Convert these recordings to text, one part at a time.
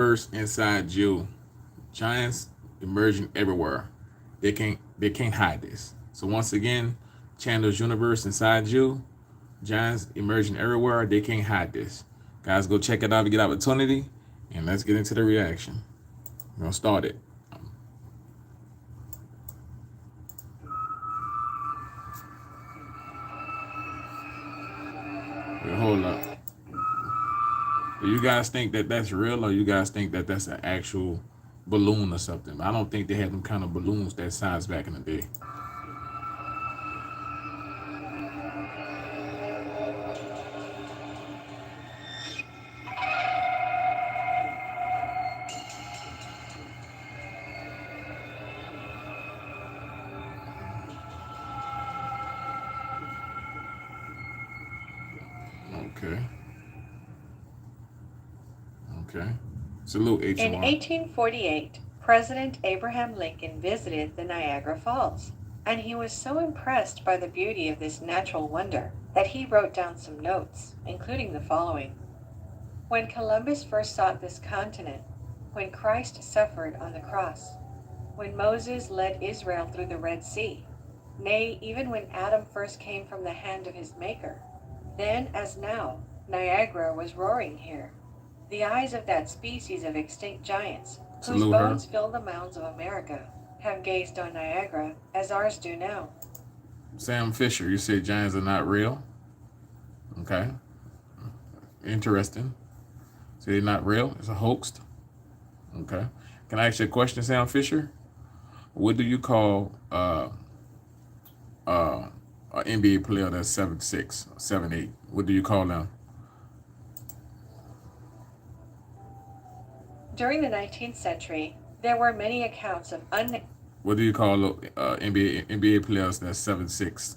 First inside you, giants emerging everywhere. They can't hide this. So once again, Chandler's universe inside you, giants emerging everywhere. They can't hide this. Guys, go check it out if you get opportunity, and let's get into the reaction. We're gonna start it. Wait, hold up. Do you guys think that that's real, or you guys think that that's an actual balloon or something? I don't think they had them kind of balloons that size back in the day. Okay, okay. Salute In HMR. 1848, President Abraham Lincoln visited the Niagara Falls, and he was so impressed by the beauty of this natural wonder that he wrote down some notes, including the following. When Columbus first sought this continent, when Christ suffered on the cross, when Moses led Israel through the Red Sea, nay, even when Adam first came from the hand of his Maker, then as now, Niagara was roaring here. The eyes of that species of extinct giants, whose Salute her. bones fill the mounds of America, have gazed on Niagara as ours do now. Sam Fisher, you say giants are not real. Okay, interesting. So they're not real. It's a hoax. Okay. Can I ask you a question, Sam Fisher? What do you call an NBA player that's 7'6", 7'8"? What do you call them? During the 19th century, there were many accounts of What do you call NBA players that's 7'6"?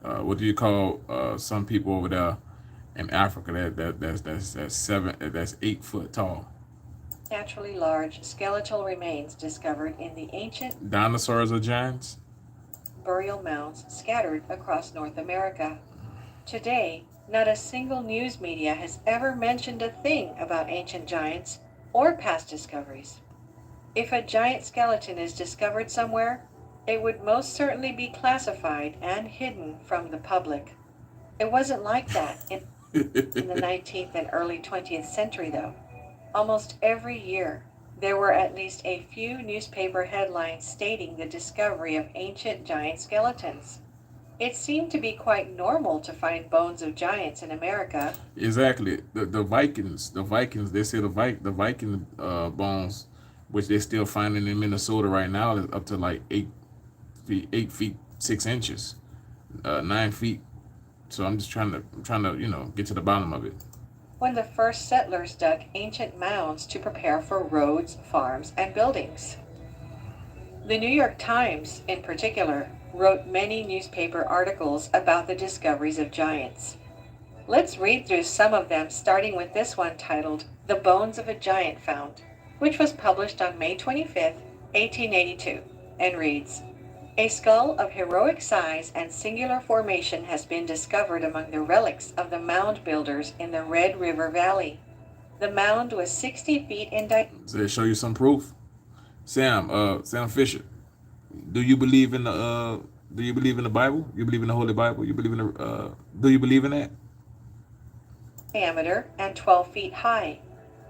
What do you call some people over there in Africa that's 8 foot tall? unnaturally large skeletal remains discovered in the ancient Dinosaurs are giants. burial mounds scattered across North America. Today, not a single news media has ever mentioned a thing about ancient giants or past discoveries. If a giant skeleton is discovered somewhere, it would most certainly be classified and hidden from the public. It wasn't like that in the 19th and early 20th century, though. Almost every year, there were at least a few newspaper headlines stating the discovery of ancient giant skeletons. It seemed to be quite normal to find bones of giants in America. Exactly. The Vikings. They say the Viking bones, which they're still finding in Minnesota right now, is up to like 8 feet, 8 feet 6 inches, 9 feet. So I'm trying to get to the bottom of it. When the first settlers dug ancient mounds to prepare for roads, farms, and buildings. The New York Times, in particular, wrote many newspaper articles about the discoveries of giants. Let's read through some of them, starting with this one titled The Bones of a Giant Found, which was published on May 25th, 1882, and reads, a skull of heroic size and singular formation has been discovered among the relics of the mound builders in the Red River Valley. The mound was 60 feet in diameter. So they show you some proof. Sam Fisher, do you believe in the do you believe in the Bible? You believe in the Holy Bible? You believe in the do you believe in that? And 12 feet high.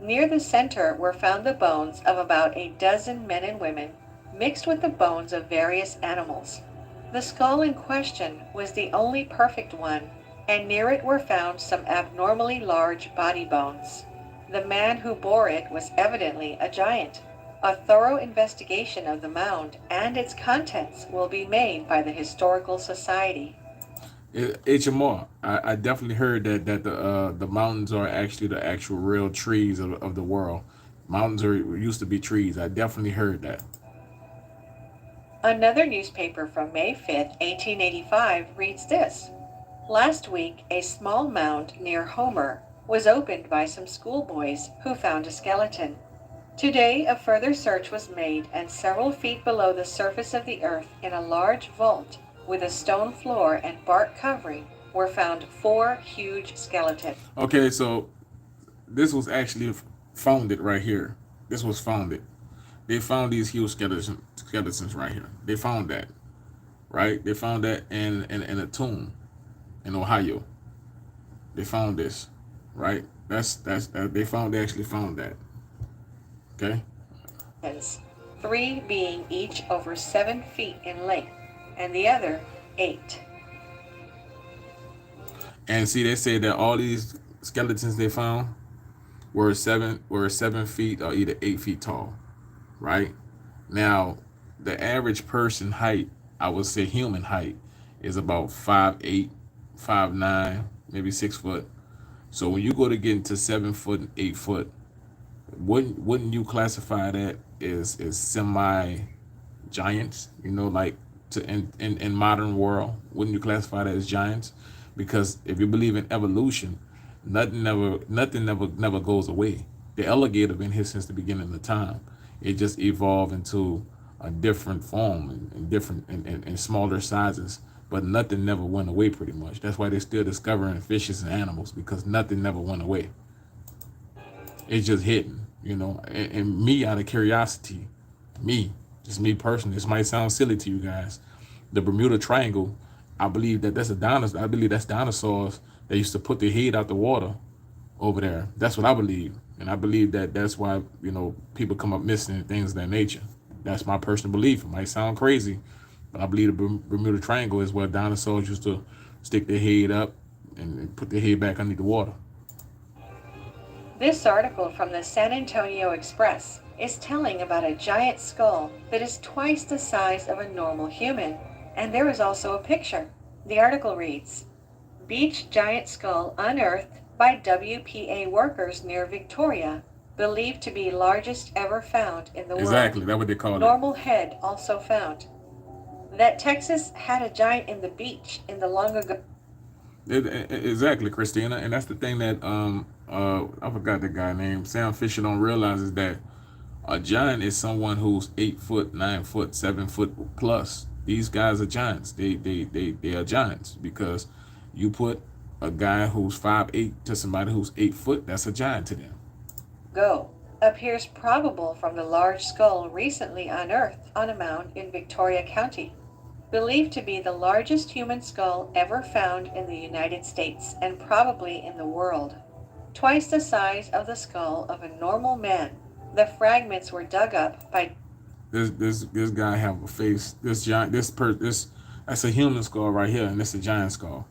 Near the center were found the bones of about a dozen men and women, mixed with the bones of various animals. The skull in question was the only perfect one, and near it were found some abnormally large body bones. The man who bore it was evidently a giant. A thorough investigation of the mound and its contents will be made by the Historical Society. HMR. I definitely heard that the mountains are actually the actual real trees of the world. Mountains are used to be trees. I definitely heard that. Another newspaper from May 5th, 1885 reads this. Last week, a small mound near Homer was opened by some schoolboys who found a skeleton. Today, a further search was made, and several feet below the surface of the earth, in a large vault with a stone floor and bark covering, were found four huge skeletons. Okay, so this was actually found it right here. This was founded. They found these huge skeletons right here. They found that, right? They found that in a tomb in Ohio. They found this, right? They actually found that. Okay. Three being each over 7 feet in length, and the other 8. And see, they say that all these skeletons they found were 7 feet or either 8 feet tall, right? Now, the average person height, I would say human height, is about 5'8", 5'9", maybe 6 foot. So when you go to get into 7 foot and 8 foot, wouldn't you classify that as semi giants? You know, like in modern world, wouldn't you classify that as giants? Because if you believe in evolution, nothing never goes away. The alligator been here since the beginning of time. It just evolved into a different form and different and smaller sizes. But nothing never went away pretty much. That's why they're still discovering fishes and animals, because nothing never went away. It's just hidden, you know. And me, out of curiosity, me, just me personally, this might sound silly to you guys. The Bermuda Triangle, I believe that's a dinosaur. I believe that's dinosaurs that used to put their head out the water over there. That's what I believe, and I believe that that's why people come up missing and things of that nature. That's my personal belief. It might sound crazy, but I believe the Bermuda Triangle is where dinosaurs used to stick their head up and put their head back underneath the water. This article from the San Antonio Express is telling about a giant skull that is twice the size of a normal human, and there is also a picture. The article reads, Beach giant skull unearthed by WPA workers near Victoria, believed to be largest ever found in the world. Exactly, that's what they call it. Normal head also found. That Texas had a giant in the beach in the long ago. Exactly, Christina, and that's the thing that I forgot the guy name. Sam Fisher don't realize is that a giant is someone who's 8 foot, 9 foot, 7 foot plus. These guys are giants. They are giants because you put a guy who's 5'8" to somebody who's 8 foot. That's a giant to them. Go appears probable from the large skull recently unearthed on a mound in Victoria County, believed to be the largest human skull ever found in the United States and probably in the world. Twice the size of the skull of a normal man, the fragments were dug up by this guy have a face. This giant, this that's a human skull right here, and it's a giant skull.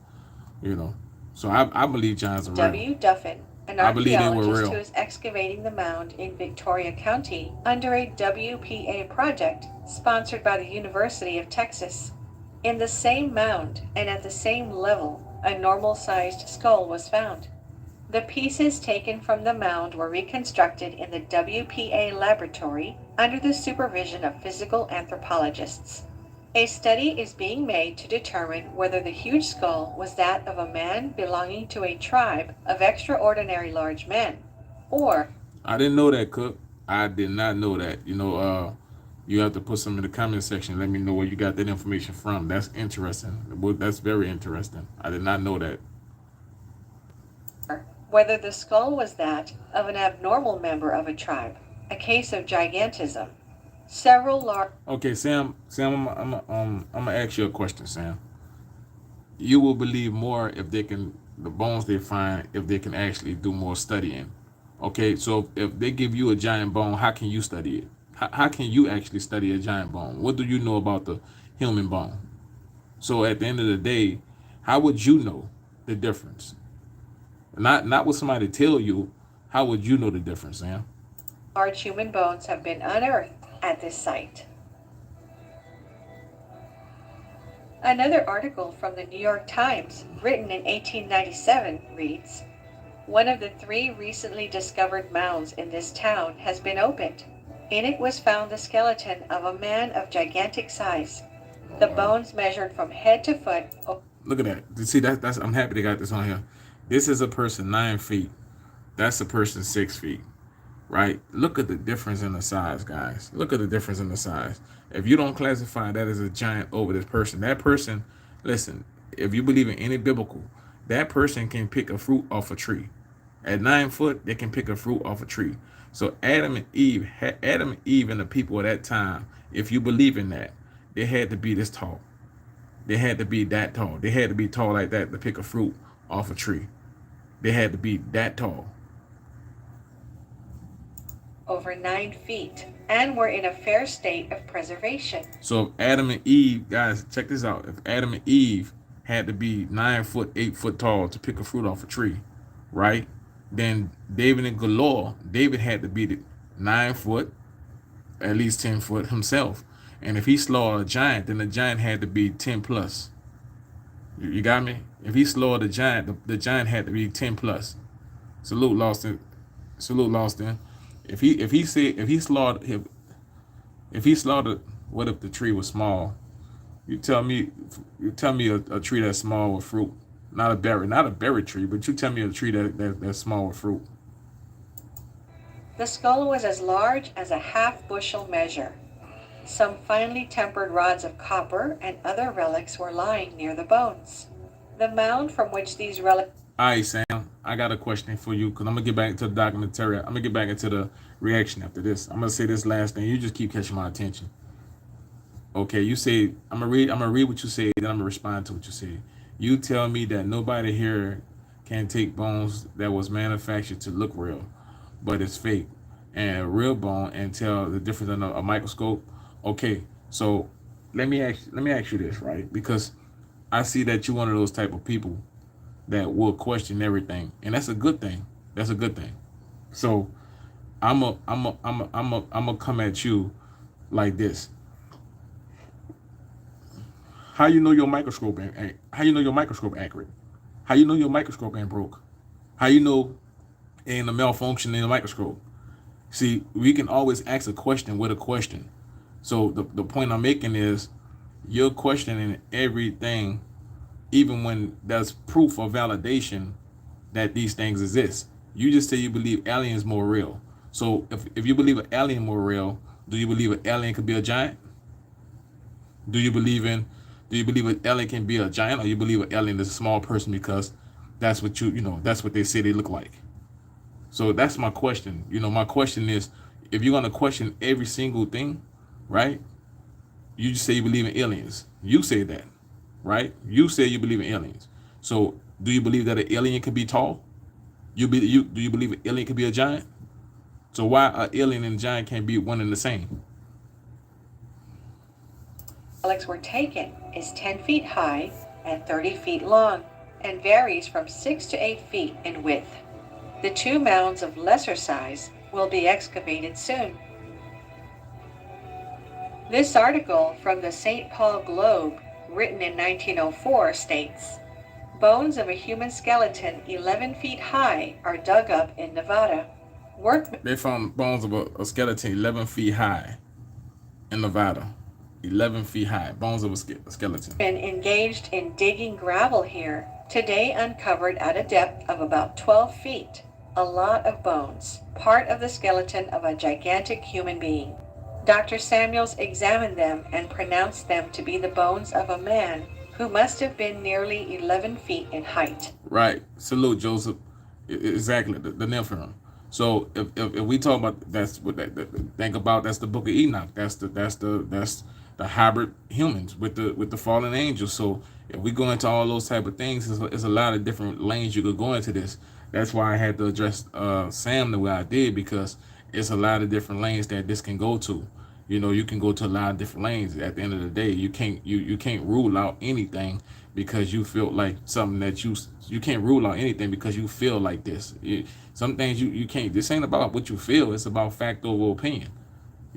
You know, so I believe giants are real. W. Duffin, an I believe they were archaeologist real. who is excavating the mound in Victoria County under a WPA project sponsored by the University of Texas. In the same mound and at the same level, a normal-sized skull was found. The pieces taken from the mound were reconstructed in the WPA laboratory under the supervision of physical anthropologists. A study is being made to determine whether the huge skull was that of a man belonging to a tribe of extraordinary large men, or... I didn't know that, Cook. I did not know that. You have to put some in the comment section. Let me know where you got that information from. That's interesting. That's very interesting. I did not know that. whether the skull was that of an abnormal member of a tribe, a case of gigantism. Several large... Okay, Sam, I'm gonna ask you a question, Sam. You will believe more if the bones they find, if they can actually do more studying. Okay, so if they give you a giant bone, how can you study it? How can you actually study a giant bone? What do you know about the human bone? So at the end of the day, how would you know the difference? Not what somebody tell you. How would you know the difference, Sam? Large human bones have been unearthed at this site. Another article from the New York Times, written in 1897, reads, "One of the 3 recently discovered mounds in this town has been opened. In it was found the skeleton of a man of gigantic size. The bones measured from head to foot." Look at that. You see, that's I'm happy they got this on here. This is a person 9 feet. That's a person 6 feet. Right? Look at the difference in the size, guys. Look at the difference in the size. If you don't classify that as a giant over this person, that person, listen, if you believe in any biblical, that person can pick a fruit off a tree. At 9 foot, they can pick a fruit off a tree. So Adam and Eve and the people of that time, if you believe in that, they had to be this tall. They had to be that tall. They had to be tall like that to pick a fruit off a tree. They had to be that tall. over 9 feet, and were in a fair state of preservation. So if Adam and Eve, guys, check this out. If Adam and Eve had to be 9 foot, 8 foot tall to pick a fruit off a tree, right? Then David and Goliath, David had to be 9 foot, at least 10 foot himself. And if he slaughtered a giant, then the giant had to be 10 plus. You got me? If he slaughtered a giant, the giant had to be 10 plus. Salute, Lawson. Salute, Lawson. If he slaughtered, what if the tree was small? You tell me a tree that's small with fruit, not a berry tree, but you tell me a tree that's small with fruit. The skull was as large as a half-bushel measure. Some finely tempered rods of copper and other relics were lying near the bones. The mound from which these relics... All right, Sam, I got a question for you because I'm gonna get back into the documentary. I'm gonna get back into the reaction after this. I'm gonna say this last thing. You just keep catching my attention. Okay, you say I'm gonna read what you say, then I'm gonna respond to what you say. You tell me that nobody here can take bones that was manufactured to look real, but it's fake, and a real bone, and tell the difference in a microscope. Okay, so let me ask you this, right? Because I see that you're one of those type of people that will question everything, and that's a good thing. That's a good thing. So I'm a come at you like this. How you know your microscope ain't? How you know your microscope accurate? How you know your microscope ain't broke? How you know ain't a malfunction in the microscope? See, we can always ask a question with a question. So the point I'm making is you're questioning everything, even when there's proof or validation that these things exist. You just say you believe aliens more real. So if you believe an alien more real, do you believe an alien could be a giant? Do you believe an alien can be a giant, or you believe an alien is a small person because that's what that's what they say they look like? So that's my question. My question is, if you're gonna question every single thing, right? You just say you believe in aliens. You say that, right? You say you believe in aliens. So do you believe that an alien can be tall? Do you believe an alien can be a giant? So why an alien and a giant can't be one and the same? relics were taken is 10 feet high and 30 feet long, and varies from 6 to 8 feet in width. The 2 mounds of lesser size will be excavated soon. This article from the St. Paul Globe, written in 1904, states, bones of a human skeleton 11 feet high are dug up in Nevada. They found bones of a skeleton 11 feet high in Nevada. 11 feet high, bones of a skeleton. Been engaged in digging gravel here, today uncovered at a depth of about 12 feet. A lot of bones, part of the skeleton of a gigantic human being. Dr. Samuels examined them and pronounced them to be the bones of a man who must have been nearly 11 feet in height. Right. Salute, Joseph. Exactly, the Nephilim. So if we talk about that's what think about, that's the Book of Enoch. That's the hybrid humans with the fallen angels. So if we go into all those type of things, there's a lot of different lanes you could go into this. That's why I had to address Sam the way I did, because it's a lot of different lanes that this can go to. You can go to a lot of different lanes. At the end of the day, you can't rule out anything because you feel like something that you can't rule out anything because you feel like this. Some things you can't. This ain't about what you feel. It's about fact over opinion.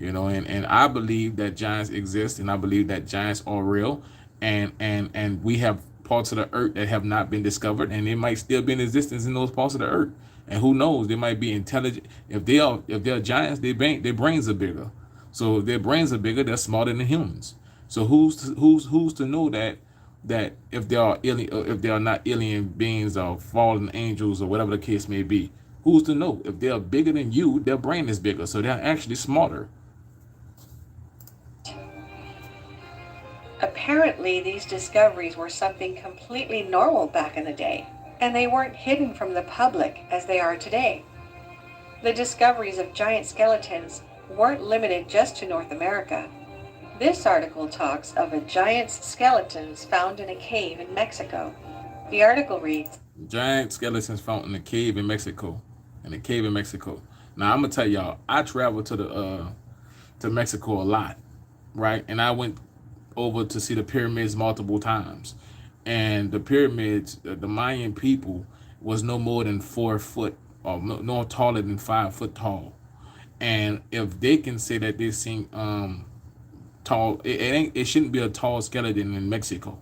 And I believe that giants exist, and I believe that giants are real, and we have parts of the earth that have not been discovered, and they might still be in existence in those parts of the earth. And who knows? They might be intelligent. If they're giants, their brains are bigger. So if their brains are bigger, they're smarter than humans. So who's to know that if they are alien, or if they are not alien beings or fallen angels or whatever the case may be? Who's to know? If they're bigger than you, their brain is bigger, so they're actually smarter. Apparently, these discoveries were something completely normal back in the day, and they weren't hidden from the public as they are today. The discoveries of giant skeletons weren't limited just to North America. This article talks of a giant's skeletons found in a cave in Mexico. The article reads, Giant skeletons found in a cave in Mexico. In a cave in Mexico. Now I'm gonna tell y'all, I traveled to Mexico a lot, right? And I went over to see the pyramids multiple times. And the pyramids, the Mayan people was no more than 4 foot or no taller than 5 foot tall. And if they can say that they seen tall, it shouldn't be a tall skeleton in Mexico,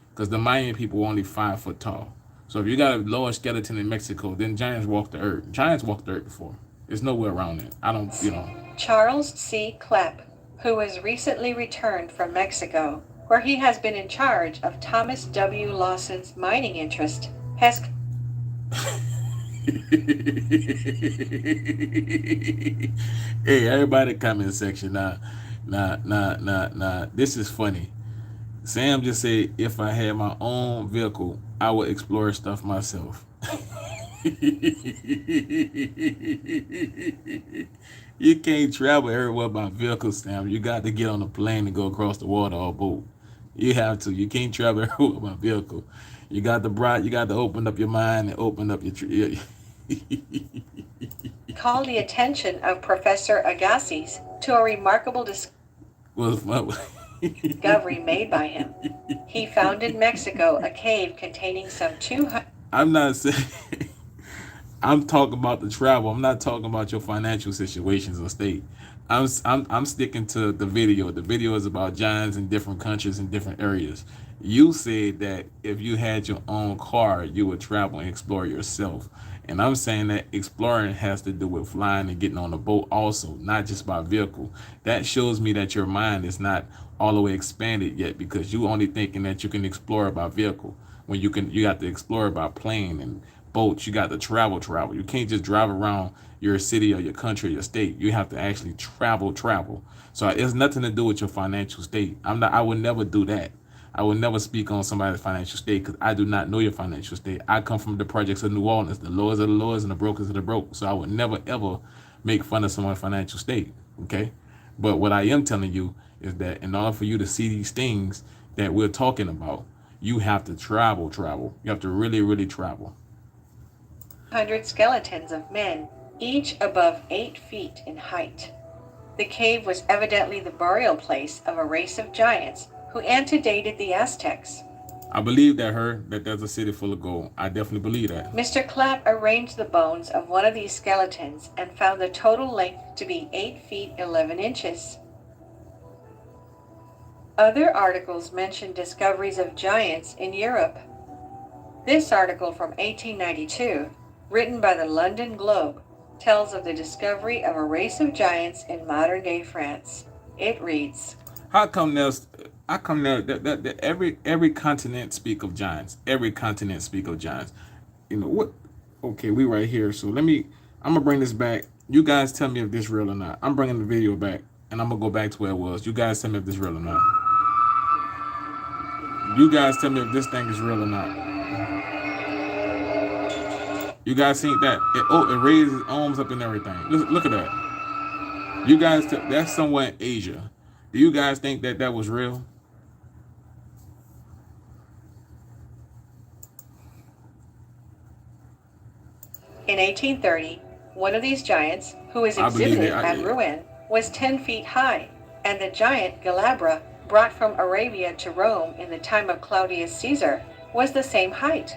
because the Mayan people were only 5 foot tall. So if you got a lower skeleton in Mexico, then giants walk the earth. Giants walked the earth before. There's nowhere around it. I don't, Charles C. Klepp, who was recently returned from Mexico, where he has been in charge of Thomas W. Lawson's mining interest, has Hey, everybody comment section now. This is funny. Sam just said if I had my own vehicle, I would explore stuff myself. You can't travel everywhere by vehicle, Sam. You got to get on a plane and go across the water or boat. You have to. You can't travel everywhere by vehicle. You got to open up your mind and open up your. called the attention of Professor Agassiz to a remarkable discovery made by him. He found in Mexico a cave containing some 200. I'm not saying. I'm talking about the travel. I'm not talking about your financial situations or state. I'm sticking to the video. The video is about giants in different countries and different areas. You said that if you had your own car, you would travel and explore yourself. And I'm saying that exploring has to do with flying and getting on a boat also, not just by vehicle. That shows me that your mind is not all the way expanded yet, because you only thinking that you can explore by vehicle, when you got to explore by plane and boats. You got to travel. You can't just drive around your city or your country or your state. You have to actually travel. So it has nothing to do with your financial state. I would never do that. I would never speak on somebody's financial state, because I do not know your financial state. I come from the projects of New Orleans. The lawyers are the lawyers and the brokers are the broke. So I would never ever make fun of someone's financial state. Okay. But what I am telling you is that in order for you to see these things that we're talking about, you have to travel. You have to really travel. 100 skeletons of men, each above 8 feet in height. The cave was evidently the burial place of a race of giants who antedated the Aztecs. I believe that there's a city full of gold. I definitely believe that. Mr. Clapp arranged the bones of one of these skeletons and found the total length to be 8 feet 11 inches. Other articles mention discoveries of giants in Europe. This article from 1892, written by the London Globe, tells of the discovery of a race of giants in modern-day France. It reads, How come that every continent speak of giants? Every continent speak of giants. You know what? Okay, we right here. So I'm gonna bring this back. You guys tell me if this real or not. I'm bringing the video back, and I'm gonna go back to where it was. You guys tell me if this real or not. You guys tell me if this thing is real or not. You guys seen that? It raises its arms up and everything. Look at that. You guys, that's somewhere in Asia. Do you guys think that was real? In 1830, one of these giants, who was exhibited at Rouen, was 10 feet high, and the giant Galabra, brought from Arabia to Rome in the time of Claudius Caesar, was the same height.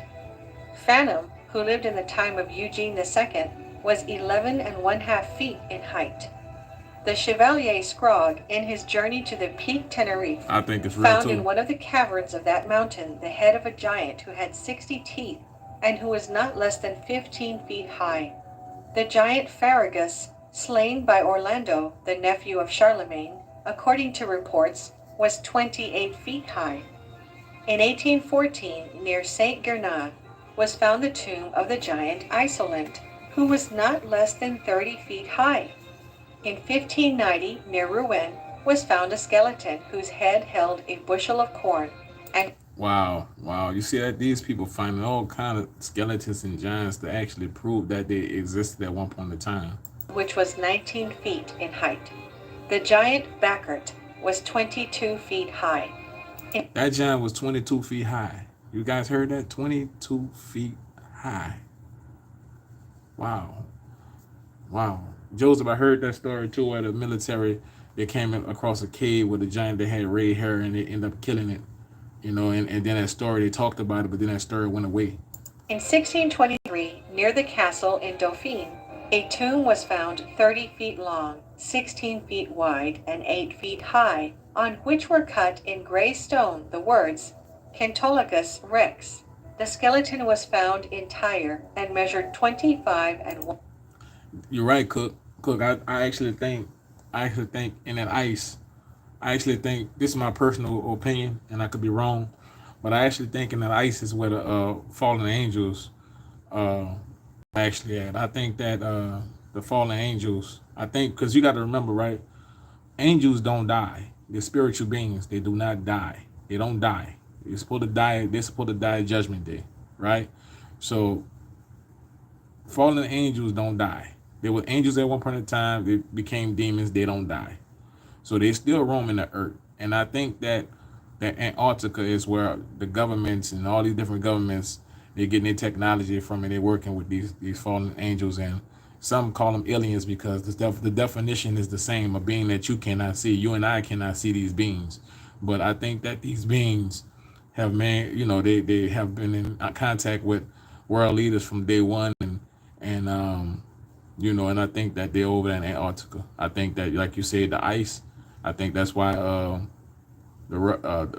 Phanom, who lived in the time of Eugene II, was 11½ feet in height. The Chevalier Scrogg, in his journey to the Peak Tenerife, I think it's real found too. in one of the caverns of that mountain the head of a giant who had 60 teeth and who was not less than 15 feet high. The giant Ferragus, slain by Orlando, the nephew of Charlemagne, according to reports, was 28 feet high. In 1814, near Saint Gernat, was found the tomb of the giant Isolent, who was not less than 30 feet high. In 1590, near Rouen, was found a skeleton whose head held a bushel of corn. And wow, you see that these people finding all kind of skeletons and giants to actually prove that they existed at one point in time. which was 19 feet in height. The giant Bacchart was 22 feet high. That giant was 22 feet high. You guys heard that? 22 feet high. Wow. Wow. Joseph, I heard that story too, where the military, they came across a cave with a giant that had red hair and they ended up killing it. You know, and then that story, they talked about it, but then that story went away. In 1623, near the castle in Dauphine, a tomb was found 30 feet long, 16 feet wide, and 8 feet high, on which were cut in gray stone the words, Cantologus Rex. The skeleton was found entire and measured 25 and 1. You're right, Cook. Cook, I actually think in that ice, I actually think this is my personal opinion, and I could be wrong, but I actually think in that ice is where the fallen angels uh actually at. I think that the fallen angels, I think, because you got to remember, right? Angels don't die. They're spiritual beings. They do not die. They don't die. They're supposed to die. They're supposed to die at Judgment Day, right? So fallen angels don't die. They were angels at one point in time. They became demons. They don't die. So they still roaming the earth. And I think that Antarctica is where the governments and all these different governments, they're getting their technology from, and they're working with these fallen angels. And some call them aliens because the definition is the same, a being that you cannot see. You and I cannot see these beings. But I think that these beings have they have been in contact with world leaders from day one, and and I think that they're over there in Antarctica. I think that, like you said, the ice. I think that's why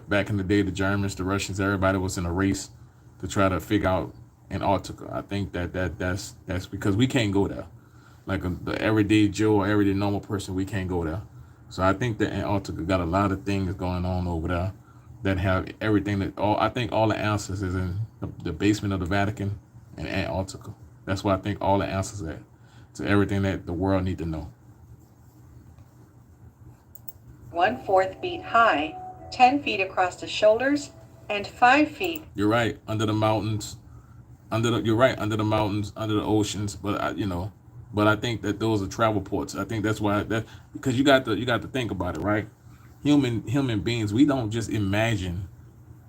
back in the day, the Germans, the Russians, everybody was in a race to try to figure out Antarctica. I think that's because we can't go there. Like the everyday Joe or everyday normal person, we can't go there. So I think that Antarctica got a lot of things going on over there that have everything I think all the answers is in the basement of the Vatican and Antarctica. That's why I think all the answers are to everything that the world need to know. 1/4 feet high, 10 feet across the shoulders, and 5 feet. You're right. Under the mountains, you're right. Under the mountains, under the oceans. But but I think that those are travel ports. I think that's why because you got to think about it, right? Human beings, we don't just imagine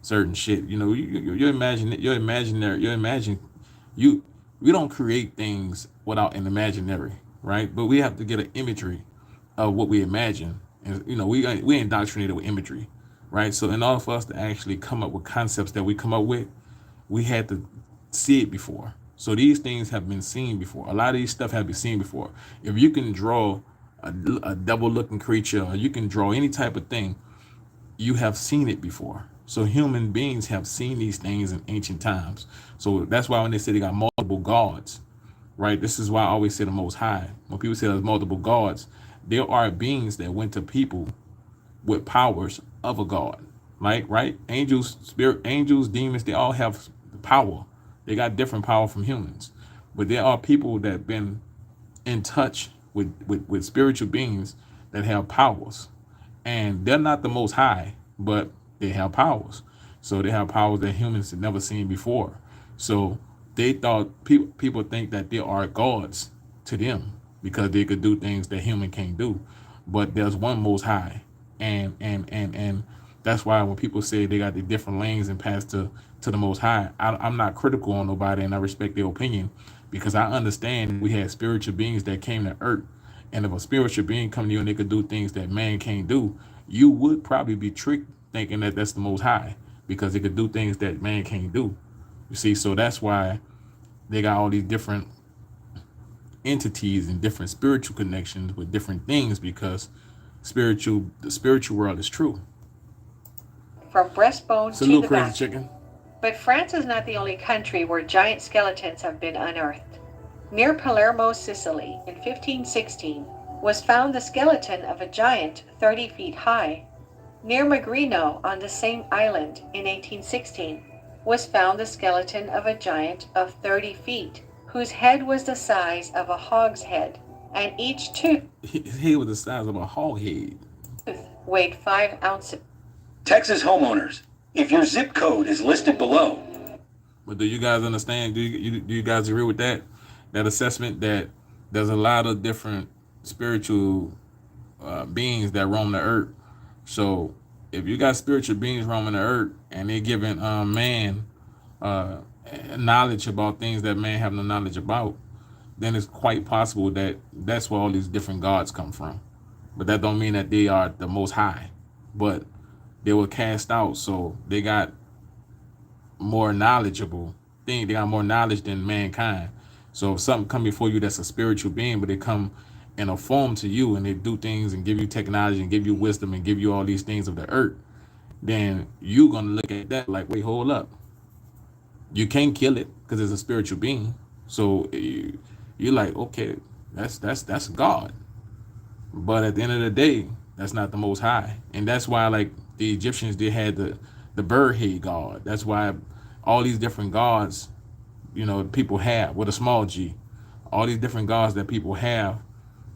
certain shit. You imagine it. We don't create things without an imaginary, right? But we have to get an imagery of what we imagine, and we indoctrinated with imagery, right? So in order for us to actually come up with concepts that we come up with, we had to see it before. So these things have been seen before. A lot of these stuff have been seen before. If you can draw a double-looking creature, or you can draw any type of thing, you have seen it before. So human beings have seen these things in ancient times. So that's why when they say they got multiple gods, right? This is why I always say the Most High. When people say there's multiple gods, there are beings that went to people with powers of a god. Like, right? Angels, demons, they all have power. They got different power from humans. But there are people that have been in touch with spiritual beings that have powers. And they're not the Most High, but they have powers. So they have powers that humans had never seen before. So they thought, people think that they are gods to them because they could do things that human can't do. But there's one Most High. And that's why when people say they got the different lanes and pass to the Most High, I'm not critical on nobody, and I respect their opinion, because I understand we had spiritual beings that came to earth. And if a spiritual being come to you and they could do things that man can't do, you would probably be tricked thinking that that's the Most High, because they could do things that man can't do. You see, so that's why they got all these different entities and different spiritual connections with different things, because the spiritual world is true. From breastbone Salute, to the Crazy back. Chicken. But France is not the only country where giant skeletons have been unearthed. Near Palermo, Sicily, in 1516, was found the skeleton of a giant 30 feet high. Near Magrino, on the same island, in 1816, was found the skeleton of a giant of 30 feet, whose head was the size of a hog's head, and each tooth His head was the size of a hog head. weighed 5 ounces. Texas homeowners, if your zip code is listed below. But do you guys understand? Do you guys agree with that assessment that There's a lot of different spiritual beings that roam the earth. So if you got spiritual beings roaming the earth and they're giving man uh, knowledge about things that man have no knowledge about, then it's quite possible that that's where all these different gods come from. But that don't mean that they are the most high. But they were cast out, so they got more knowledgeable thing. They got more knowledge than mankind. So if something come before you that's a spiritual being, but they come in a form to you and they do things and give you technology and give you wisdom and give you all these things of the earth, then you gonna look at that like, wait, hold up. You can't kill it because it's a spiritual being. So you're like, okay, that's God. But at the end of the day, that's not the most high. And that's why like the Egyptians, they had the bird head god. That's why all these different gods, people have with a small g. All these different gods that people have,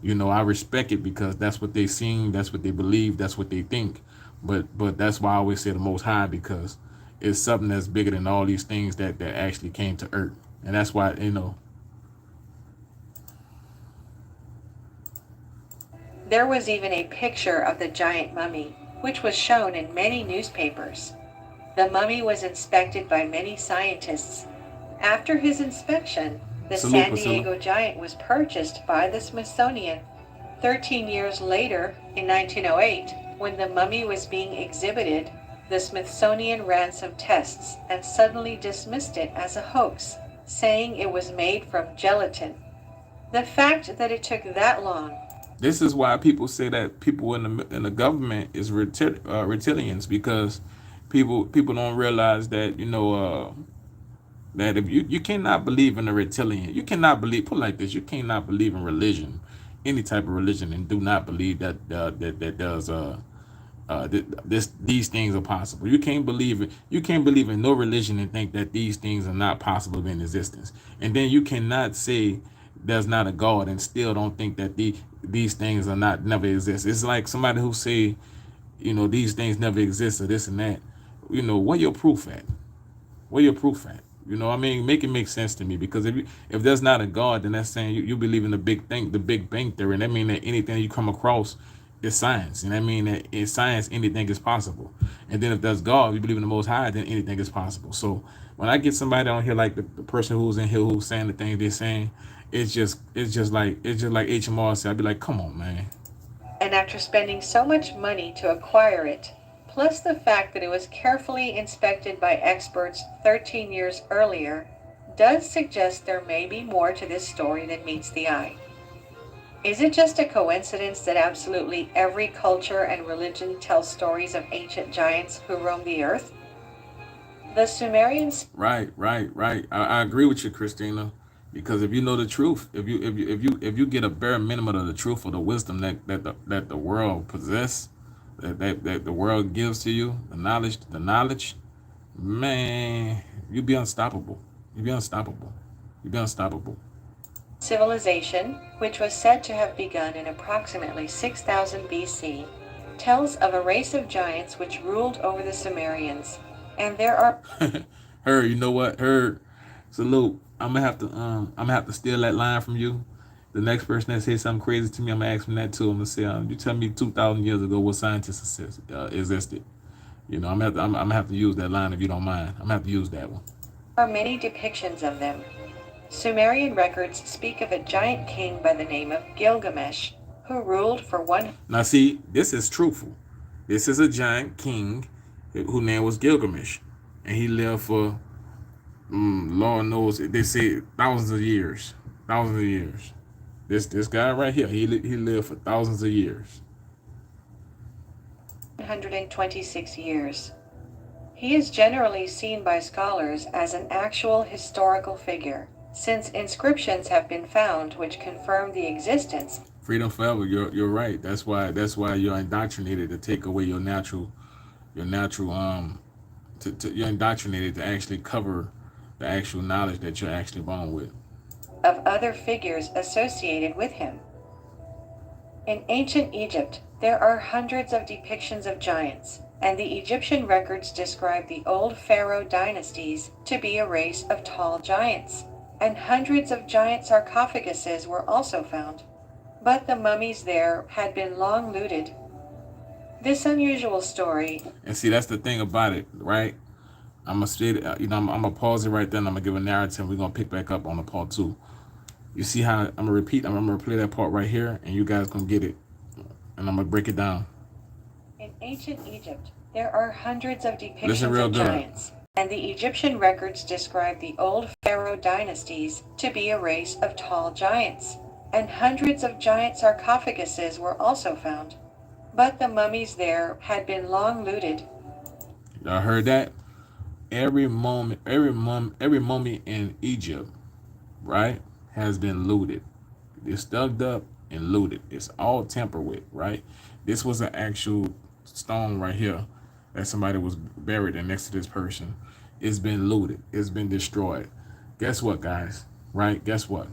I respect it because that's what they seen, that's what they believe, that's what they think. But that's why I always say the most high, because it's something that's bigger than all these things that actually came to earth. And that's why, There was even a picture of the giant mummy, which was shown in many newspapers. The mummy was inspected by many scientists. After his inspection, the salute, San Priscilla. Diego giant was purchased by the Smithsonian. 13 years later, in 1908, when the mummy was being exhibited, the Smithsonian ran some tests and suddenly dismissed it as a hoax, saying it was made from gelatin. The fact that it took that long. This is why people say that people in the government is reptilians, because people don't realize that that if you cannot believe in a reptilian, you cannot believe, put it like this, you cannot believe in religion, any type of religion, and do not believe that that does these things are possible. You can't believe it. You can't believe in no religion and think that these things are not possible in existence. And then you cannot say there's not a God and still don't think that these things are not never exist. It's like somebody who say, these things never exist or this and that. Where your proof at? Where your proof at? I mean, make it make sense to me, because if there's not a God, then that's saying you believe in the Big Bang theory, and that means that anything you come across is science, and that means that in science anything is possible. And then if there's God, you believe in the Most High, then anything is possible. So when I get somebody on here like the person who's in here who's saying the things they're saying, it's just like HMR said. I'd be like, come on, man. And after spending so much money to acquire it, plus the fact that it was carefully inspected by experts 13 years earlier, does suggest there may be more to this story than meets the eye. Is it just a coincidence that absolutely every culture and religion tells stories of ancient giants who roamed the earth? The Sumerians. Right. I agree with you, Christina. Because if you know the truth, if you get a bare minimum of the truth or the wisdom that the world possess, that the world gives to you, the knowledge, man, you be unstoppable. You be unstoppable. You be unstoppable. Civilization, which was said to have begun in approximately 6000 BC, tells of a race of giants which ruled over the Sumerians. And there are Her, you know what? Her, salute. I'm gonna have to steal that line from you. The next person that says something crazy to me, I'm gonna ask him that too. I'm gonna say, you tell me 2,000 years ago what scientists existed. I'm gonna have to use that line if you don't mind. I'm gonna have to use that one. many depictions of them. Sumerian records speak of a giant king by the name of Gilgamesh, who ruled for one. Now, see, this is truthful. This is a giant king whose name was Gilgamesh, and he lived for, Lord knows, they say thousands of years. Thousands of years. This guy right here, he lived for thousands of years. 126 years. He is generally seen by scholars as an actual historical figure, since inscriptions have been found which confirm the existence. Freedom forever. You're right. That's why you're indoctrinated to take away your natural you're indoctrinated to actually cover the actual knowledge that you're actually born with. Of other figures associated with him. In ancient Egypt, there are hundreds of depictions of giants, and the Egyptian records describe the old pharaoh dynasties to be a race of tall giants. and hundreds of giant sarcophaguses were also found. But the mummies there had been long looted. This unusual story. And see, that's the thing about it, right? I'm gonna say, I'm gonna pause it right there, and I'm gonna give a narrative. We're gonna pick back up on the part 2. You see how I'm gonna repeat? I'm gonna play that part right here, and you guys gonna get it, and I'm gonna break it down. In ancient Egypt, there are hundreds of depictions Listen real of good. giants, and the Egyptian records describe the old pharaoh dynasties to be a race of tall giants, and hundreds of giant sarcophaguses were also found. But the mummies there had been long looted. Y'all heard that? Every mummy in Egypt, right, has been looted. It's dug up and looted. It's all tampered with, right? This was an actual stone right here that somebody was buried in next to this person. It's been looted. It's been destroyed. Guess what, guys? Right? Guess what?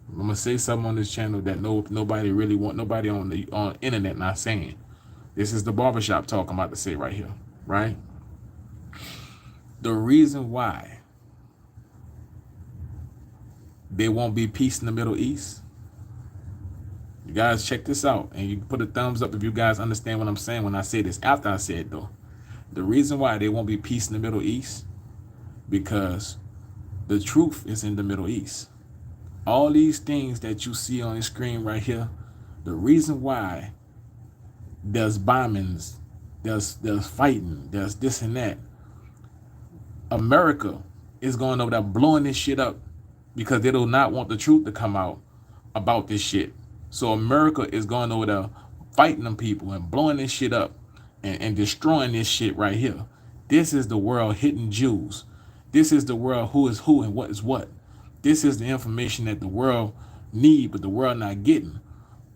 I'm gonna say something on this channel that nobody really want, nobody on the internet not saying. This is the barbershop talk I'm about to say right here, right? The reason why there won't be peace in the Middle East, you guys check this out, and you put a thumbs up if you guys understand what I'm saying when I say this. After I say it though, the reason why there won't be peace in the Middle East, because the truth is in the Middle East. All these things that you see on the screen right here, the reason why there's bombings, there's fighting, there's this and that. America is going over there blowing this shit up because they do not want the truth to come out about this shit. So America is going over there fighting them people and blowing this shit up and destroying this shit right here. This is the world hitting Jews. This is the world who is who and what is what. This is the information that the world need, but the world not getting.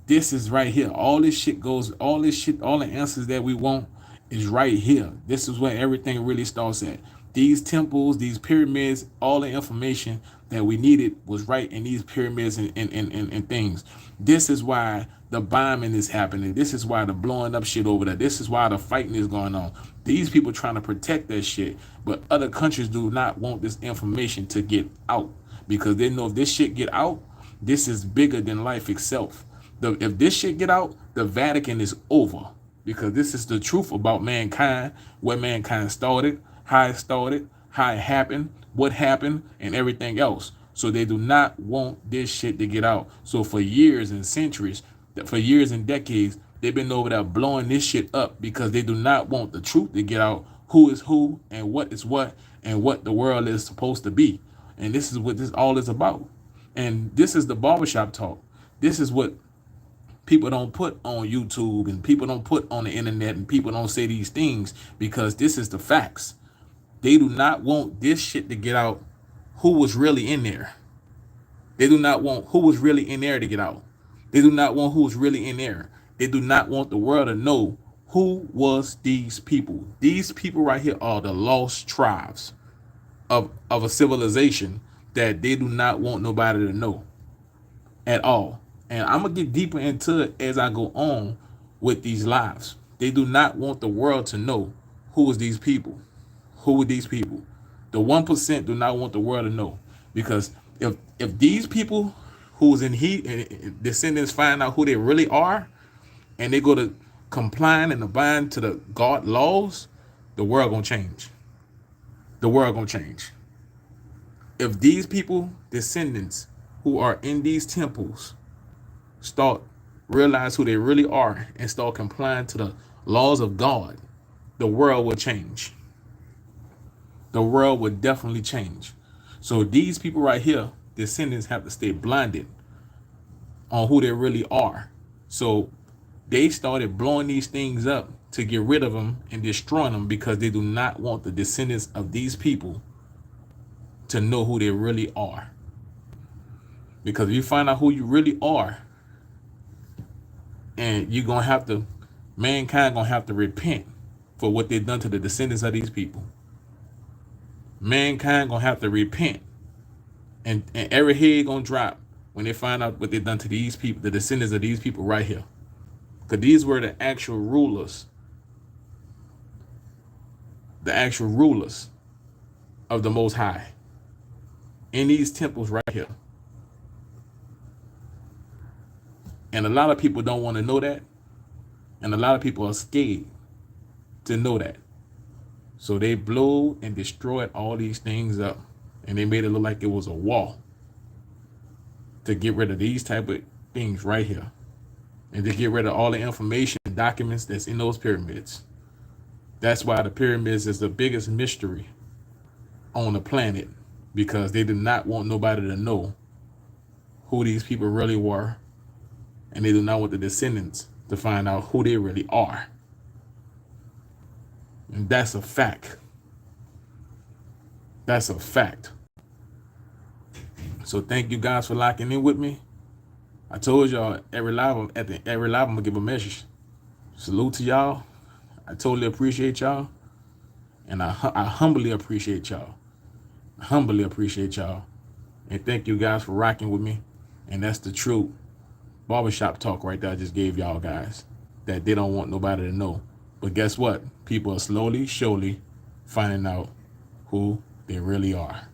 This is right here. All this shit goes, all this shit, all the answers that we want is right here. This is where everything really starts at. These temples, these pyramids, all the information that we needed was right in these pyramids and things. This is why the bombing is happening. This is why the blowing up shit over there. This is why the fighting is going on. These people trying to protect that shit, but other countries do not want this information to get out because they know if this shit get out, this is bigger than life itself. If this shit get out, the Vatican is over because this is the truth about mankind, where mankind started, how it started, how it happened, what happened, and everything else. So they do not want this shit to get out. So for years and centuries, for years and decades, they've been over there blowing this shit up because they do not want the truth to get out, who is who and what is what and what the world is supposed to be. And this is what this all is about. And this is the barbershop talk. This is what people don't put on YouTube and people don't put on the internet and people don't say these things because this is the facts. They do not want this shit to get out who was really in there. They do not want who was really in there to get out. They do not want who was really in there. They do not want the world to know who was these people. These people right here are the lost tribes of a civilization that they do not want nobody to know at all. And I'm going to get deeper into it as I go on with these lives. They do not want the world to know who was these people. Who were these people? The 1% do not want the world to know. Because if these people who's in heat, descendants find out who they really are, and they go to complying and abiding to the God laws, the world gonna change. The world gonna change. If these people, descendants who are in these temples, start realize who they really are and start complying to the laws of God, the world will change. The world would definitely change. So these people right here, descendants, have to stay blinded on who they really are. So they started blowing these things up to get rid of them and destroying them because they do not want the descendants of these people to know who they really are. Because if you find out who you really are, and you're going to have to, mankind going to have to repent for what they've done to the descendants of these people. Mankind going to have to repent. And every head going to drop when they find out what they've done to these people, the descendants of these people right here. Because these were the actual rulers. The actual rulers of the Most High. in these temples right here. And a lot of people don't want to know that. And a lot of people are scared to know that. So they blew and destroyed all these things up. And they made it look like it was a wall to get rid of these type of things right here. And to get rid of all the information and documents that's in those pyramids. That's why the pyramids is the biggest mystery on the planet, because they did not want nobody to know who these people really were, and they do not want the descendants to find out who they really are. And that's a fact. That's a fact. So thank you guys for locking in with me. I told y'all every live I'm gonna give a message. Salute to y'all. I totally appreciate y'all, and I humbly appreciate y'all. Humbly appreciate y'all, and thank you guys for rocking with me. And that's the true barbershop talk right there I just gave y'all guys, that they don't want nobody to know. But guess what? People are slowly, surely finding out who they really are.